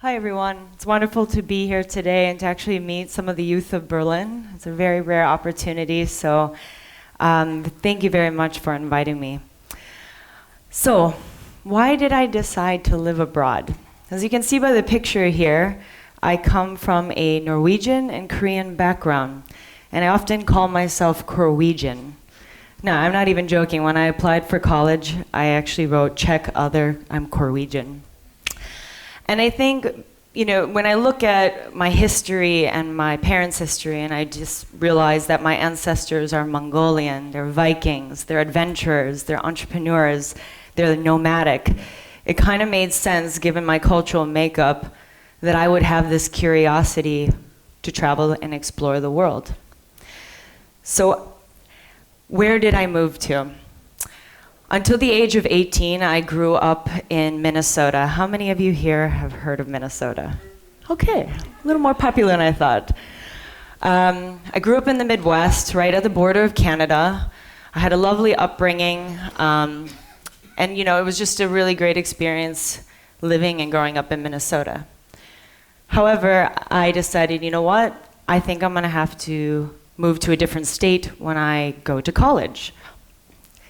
Hi, everyone. It's wonderful to be here today and to actually meet some of the youth of Berlin. It's a very rare opportunity, so thank you very much for inviting me. So, why did I decide to live abroad? As you can see by the picture here, I come from a Norwegian and Korean background, and I often call myself Corwegian. No, I'm not even joking. When I applied for college, I actually wrote check other, I'm Corwegian. And I think, when I look at my history and my parents' history, and I just realize that my ancestors are Mongolian, they're Vikings, they're adventurers, they're entrepreneurs, they're nomadic, it kind of made sense, given my cultural makeup, that I would have this curiosity to travel and explore the world. So, where did I move to? Until the age of 18, I grew up in Minnesota. How many of you here have heard of Minnesota? Okay, a little more popular than I thought. I grew up in the Midwest, right at the border of Canada. I had a lovely upbringing, and it was just a really great experience living and growing up in Minnesota. However, I decided, I think I'm gonna have to move to a different state when I go to college.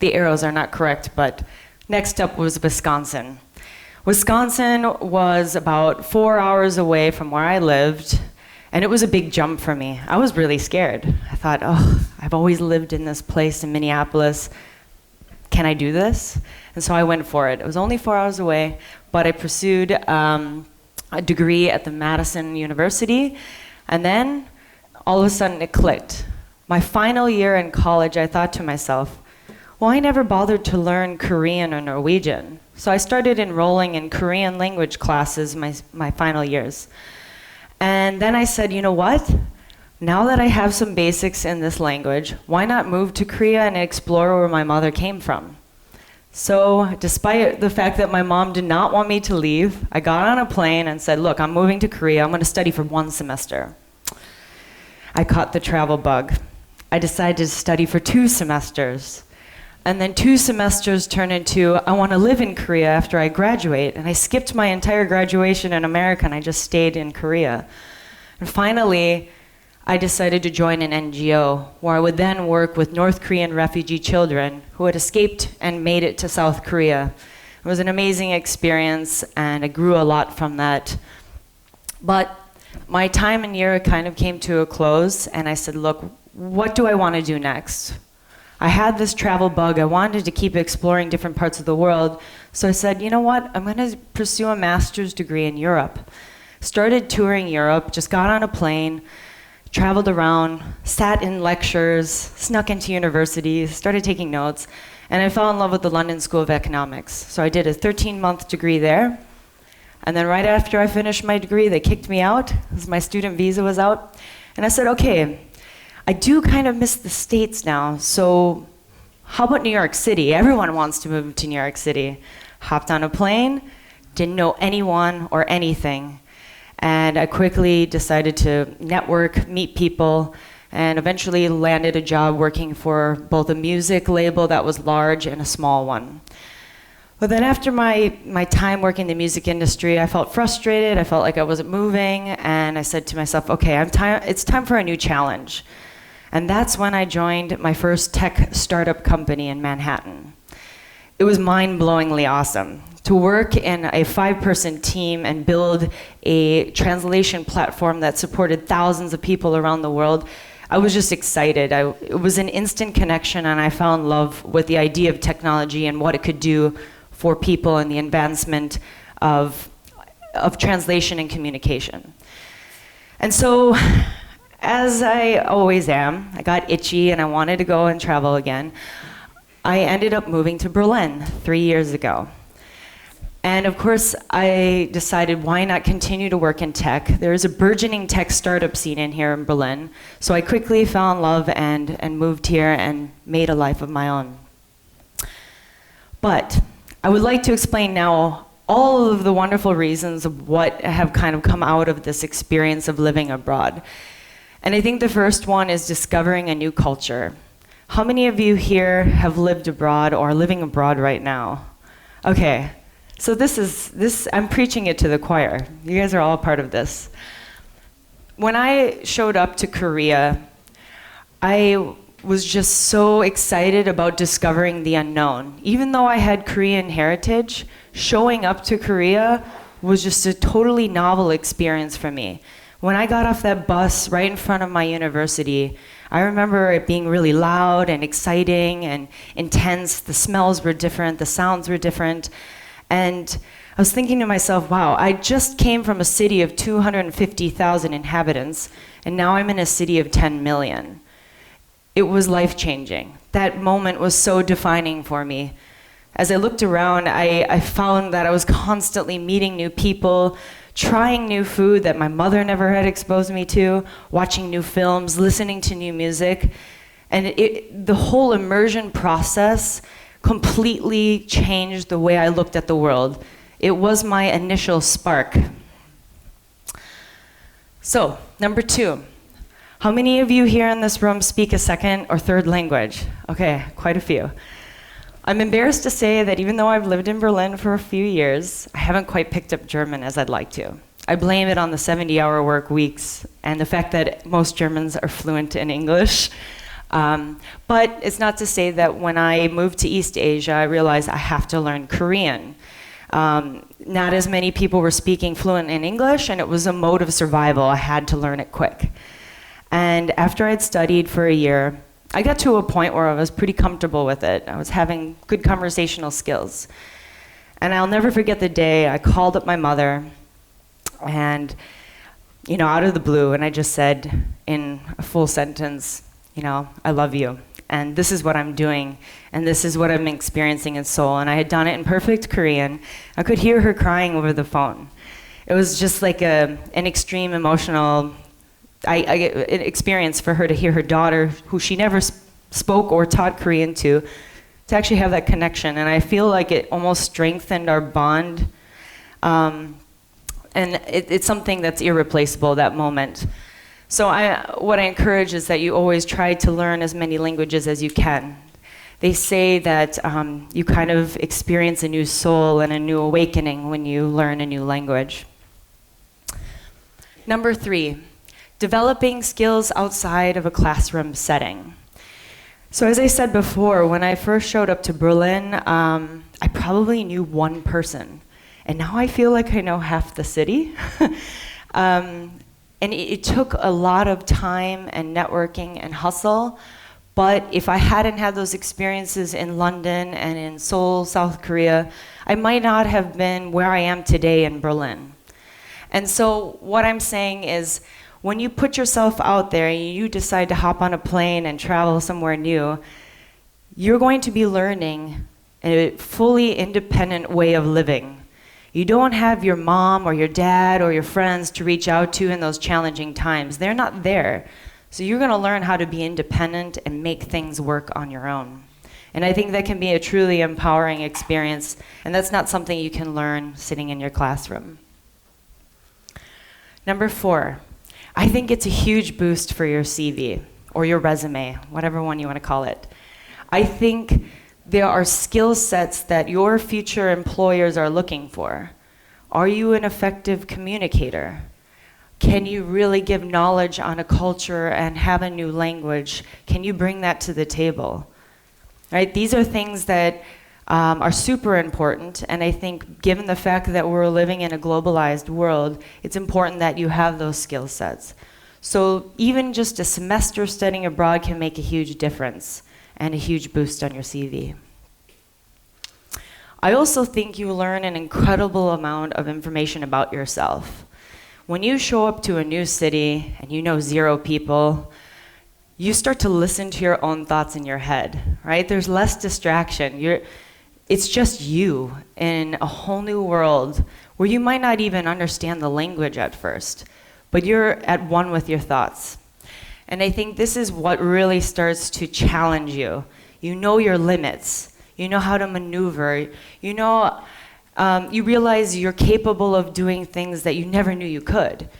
The arrows are not correct, but next up was Wisconsin. Wisconsin was about 4 hours away from where I lived, and it was a big jump for me. I was really scared. I thought, I've always lived in this place in Minneapolis. Can I do this? And so I went for it. It was only 4 hours away, but I pursued a degree at the Madison University, and then all of a sudden it clicked. My final year in college, I thought to myself, well, I never bothered to learn Korean or Norwegian. So I started enrolling in Korean language classes my final years. And then I said, you know what? Now that I have some basics in this language, why not move to Korea and explore where my mother came from? So despite the fact that my mom did not want me to leave, I got on a plane and said, look, I'm moving to Korea. I'm going to study for 1 semester. I caught the travel bug. I decided to study for 2 semesters. And then 2 semesters turned into, I want to live in Korea after I graduate. And I skipped my entire graduation in America and I just stayed in Korea. And finally, I decided to join an NGO where I would then work with North Korean refugee children who had escaped and made it to South Korea. It was an amazing experience and I grew a lot from that. But my time in Europe kind of came to a close and I said, look, what do I want to do next? I had this travel bug. I wanted to keep exploring different parts of the world. So I said, you know what? I'm going to pursue a master's degree in Europe. Started touring Europe, just got on a plane, traveled around, sat in lectures, snuck into universities, started taking notes, and I fell in love with the London School of Economics. So I did a 13-month degree there. And then right after I finished my degree, they kicked me out because my student visa was out. And I said, okay, I do kind of miss the States now, so how about New York City? Everyone wants to move to New York City. Hopped on a plane, didn't know anyone or anything, and I quickly decided to network, meet people, and eventually landed a job working for both a music label that was large and a small one. But then after my time working in the music industry, I felt frustrated, I felt like I wasn't moving, and I said to myself, okay, it's time for a new challenge. And that's when I joined my first tech startup company in Manhattan. It was mind-blowingly awesome to work in a 5-person team and build a translation platform that supported thousands of people around the world. I was just excited. It was an instant connection, and I fell in love with the idea of technology and what it could do for people and the advancement of translation and communication. And so, as I always am, I got itchy and I wanted to go and travel again. I ended up moving to Berlin 3 years ago. And of course, I decided why not continue to work in tech? There's a burgeoning tech startup scene in here in Berlin. So I quickly fell in love and moved here and made a life of my own. But I would like to explain now all of the wonderful reasons of what have kind of come out of this experience of living abroad. And I think the first one is discovering a new culture. How many of you here have lived abroad or are living abroad right now? Okay, So I'm preaching it to the choir. You guys are all a part of this. When I showed up to Korea, I was just so excited about discovering the unknown. Even though I had Korean heritage, showing up to Korea was just a totally novel experience for me. When I got off that bus right in front of my university, I remember it being really loud and exciting and intense. The smells were different, the sounds were different. And I was thinking to myself, wow, I just came from a city of 250,000 inhabitants, and now I'm in a city of 10 million. It was life-changing. That moment was so defining for me. As I looked around, I found that I was constantly meeting new people, trying new food that my mother never had exposed me to, watching new films, listening to new music. And the whole immersion process completely changed the way I looked at the world. It was my initial spark. So, number 2. How many of you here in this room speak a second or third language? Okay, quite a few. I'm embarrassed to say that even though I've lived in Berlin for a few years, I haven't quite picked up German as I'd like to. I blame it on the 70-hour work weeks and the fact that most Germans are fluent in English. But it's not to say that when I moved to East Asia, I realized I have to learn Korean. Not as many people were speaking fluent in English, and it was a mode of survival. I had to learn it quick. And after I'd studied for a year, I got to a point where I was pretty comfortable with it. I was having good conversational skills. And I'll never forget the day I called up my mother and, out of the blue, and I just said in a full sentence, I love you. And this is what I'm doing, and this is what I'm experiencing in Seoul. And I had done it in perfect Korean. I could hear her crying over the phone. It was just like an extreme emotional an experience for her to hear her daughter, who she never spoke or taught Korean to actually have that connection. And I feel like it almost strengthened our bond. And it's something that's irreplaceable, that moment. So what I encourage is that you always try to learn as many languages as you can. They say that you kind of experience a new soul and a new awakening when you learn a new language. Number 3. Developing skills outside of a classroom setting. So as I said before, when I first showed up to Berlin, I probably knew one person. And now I feel like I know half the city. And it took a lot of time and networking and hustle. But if I hadn't had those experiences in London and in Seoul, South Korea, I might not have been where I am today in Berlin. And so what I'm saying is, when you put yourself out there and you decide to hop on a plane and travel somewhere new, you're going to be learning a fully independent way of living. You don't have your mom or your dad or your friends to reach out to in those challenging times. They're not there. So you're going to learn how to be independent and make things work on your own. And I think that can be a truly empowering experience, and that's not something you can learn sitting in your classroom. Number 4. I think it's a huge boost for your CV or your resume, whatever one you want to call it. I think there are skill sets that your future employers are looking for. Are you an effective communicator? Can you really give knowledge on a culture and have a new language? Can you bring that to the table? Right? These are things that are super important, and I think given the fact that we're living in a globalized world, it's important that you have those skill sets. So even just a semester studying abroad can make a huge difference and a huge boost on your CV. I also think you learn an incredible amount of information about yourself. When you show up to a new city and you know 0 people, you start to listen to your own thoughts in your head, right? There's less distraction. It's just you in a whole new world where you might not even understand the language at first, but you're at one with your thoughts. And I think this is what really starts to challenge you. You know your limits. You know how to maneuver. You realize you're capable of doing things that you never knew you could.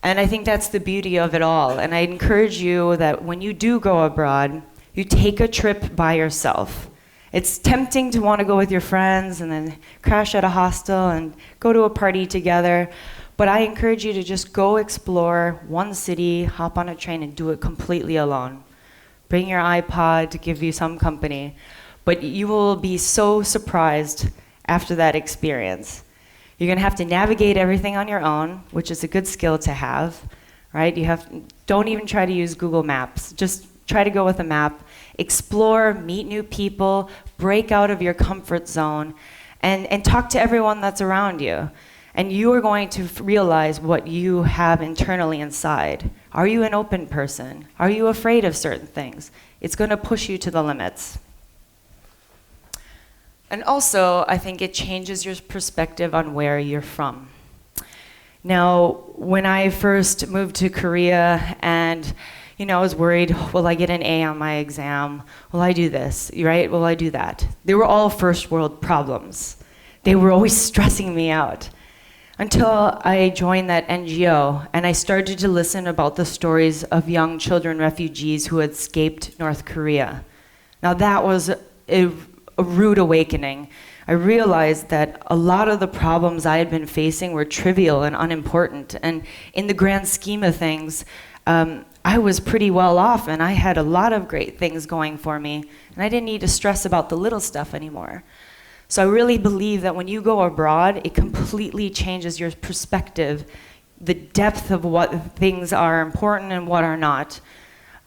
And I think that's the beauty of it all. And I encourage you that when you do go abroad, you take a trip by yourself It's tempting to want to go with your friends and then crash at a hostel and go to a party together. But I encourage you to just go explore one city, hop on a train, and do it completely alone. Bring your iPod to give you some company. But you will be so surprised after that experience. You're going to have to navigate everything on your own, which is a good skill to have, right? Don't even try to use Google Maps. Just try to go with a map. Explore, meet new people, break out of your comfort zone, and talk to everyone that's around you. And you are going to realize what you have internally inside. Are you an open person? Are you afraid of certain things? It's going to push you to the limits. And also, I think it changes your perspective on where you're from. Now, when I first moved to Korea and I was worried, will I get an A on my exam? Will I do this, right? Will I do that? They were all first world problems. They were always stressing me out. Until I joined that NGO and I started to listen about the stories of young children refugees who had escaped North Korea. Now that was a rude awakening. I realized that a lot of the problems I had been facing were trivial and unimportant. And in the grand scheme of things, I was pretty well off and I had a lot of great things going for me. And I didn't need to stress about the little stuff anymore. So I really believe that when you go abroad, it completely changes your perspective, the depth of what things are important and what are not.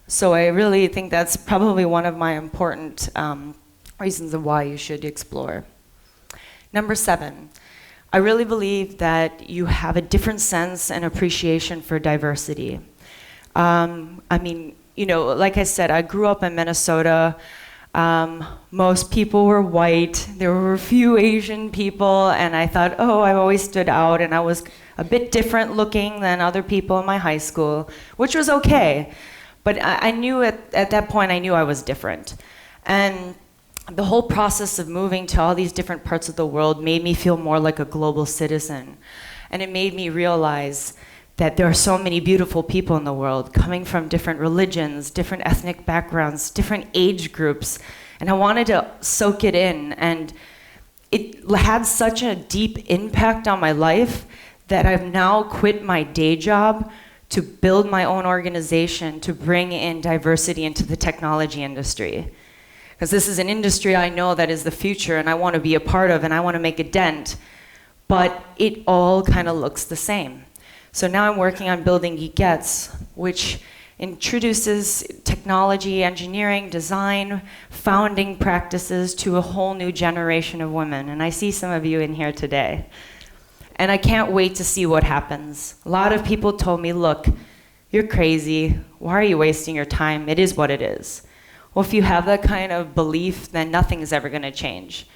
So I really think that's probably one of my important reasons of why you should explore. Number 7, I really believe that you have a different sense and appreciation for diversity. Like I said, I grew up in Minnesota. Most people were white. There were a few Asian people, and I thought, I always stood out, and I was a bit different looking than other people in my high school, which was okay. But I knew at that point, I knew I was different. And the whole process of moving to all these different parts of the world made me feel more like a global citizen. And it made me realize that there are so many beautiful people in the world coming from different religions, different ethnic backgrounds, different age groups. And I wanted to soak it in. And it had such a deep impact on my life that I've now quit my day job to build my own organization to bring in diversity into the technology industry. Because this is an industry I know that is the future and I want to be a part of and I want to make a dent. But it all kind of looks the same. So now I'm working on building TEDx, which introduces technology, engineering, design, founding practices to a whole new generation of women. And I see some of you in here today. And I can't wait to see what happens. A lot of people told me, look, you're crazy. Why are you wasting your time? It is what it is. Well, if you have that kind of belief, then nothing is ever going to change.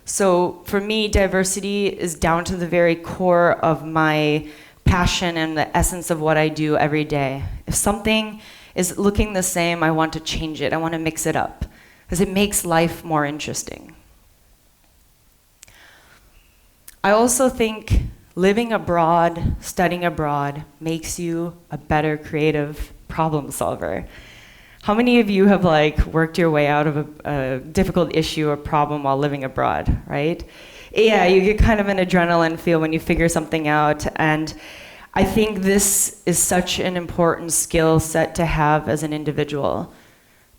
So for me, diversity is down to the very core of my passion and the essence of what I do every day. If something is looking the same, I want to change it. I want to mix it up because it makes life more interesting. I also think living abroad, studying abroad, makes you a better creative problem solver. How many of you have worked your way out of a difficult issue or problem while living abroad, right? Yeah, you get kind of an adrenaline feel when you figure something out. And I think this is such an important skill set to have as an individual.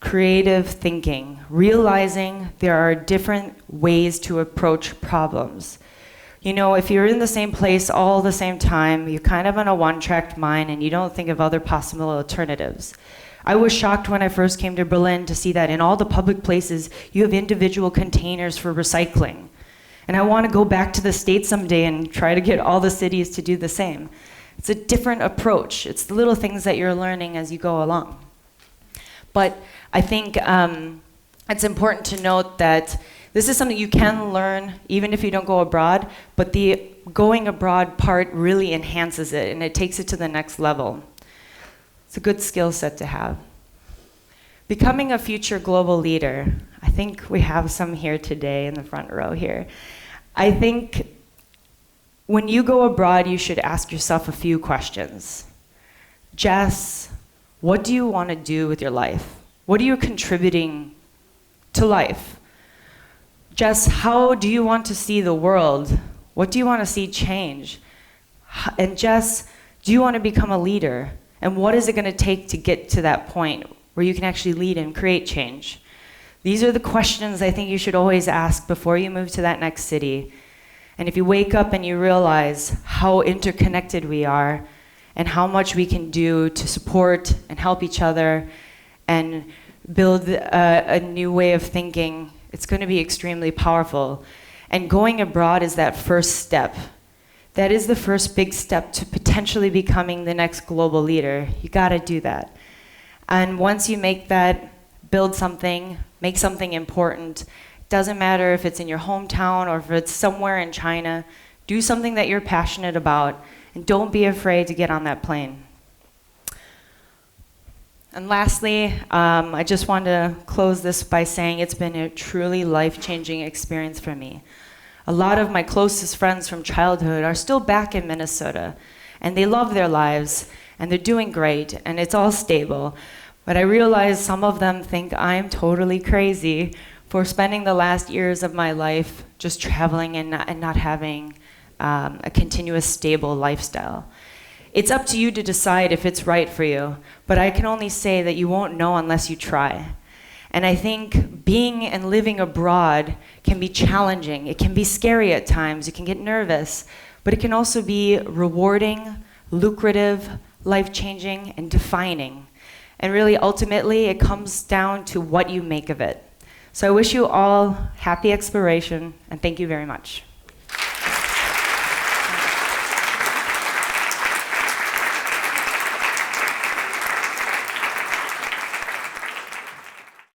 Creative thinking, realizing there are different ways to approach problems. If you're in the same place all the same time, you're kind of on a one-track mind and you don't think of other possible alternatives. I was shocked when I first came to Berlin to see that in all the public places, you have individual containers for recycling. And I want to go back to the States someday and try to get all the cities to do the same. It's a different approach. It's the little things that you're learning as you go along. But I think it's important to note that this is something you can learn even if you don't go abroad, but the going abroad part really enhances it and it takes it to the next level. It's a good skill set to have. Becoming a future global leader. I think we have some here today in the front row here. I think when you go abroad, you should ask yourself a few questions. Jess, what do you want to do with your life? What are you contributing to life? Jess, how do you want to see the world? What do you want to see change? And Jess, do you want to become a leader? And what is it going to take to get to that point where you can actually lead and create change? These are the questions I think you should always ask before you move to that next city. And if you wake up and you realize how interconnected we are and how much we can do to support and help each other and build a new way of thinking, it's going to be extremely powerful. And going abroad is that first step. That is the first big step to potentially becoming the next global leader. You got to do that. And once you make that, build something, make something important, doesn't matter if it's in your hometown or if it's somewhere in China, do something that you're passionate about, and don't be afraid to get on that plane. And lastly, I just want to close this by saying it's been a truly life-changing experience for me. A lot of my closest friends from childhood are still back in Minnesota, and they love their lives, and they're doing great, and it's all stable. But I realize some of them think I'm totally crazy for spending the last years of my life just traveling and not having a continuous, stable lifestyle. It's up to you to decide if it's right for you, but I can only say that you won't know unless you try. And I think being and living abroad can be challenging. It can be scary at times. You can get nervous, but it can also be rewarding, lucrative, life-changing, and defining. And really, ultimately, it comes down to what you make of it. So I wish you all happy exploration, and thank you very much.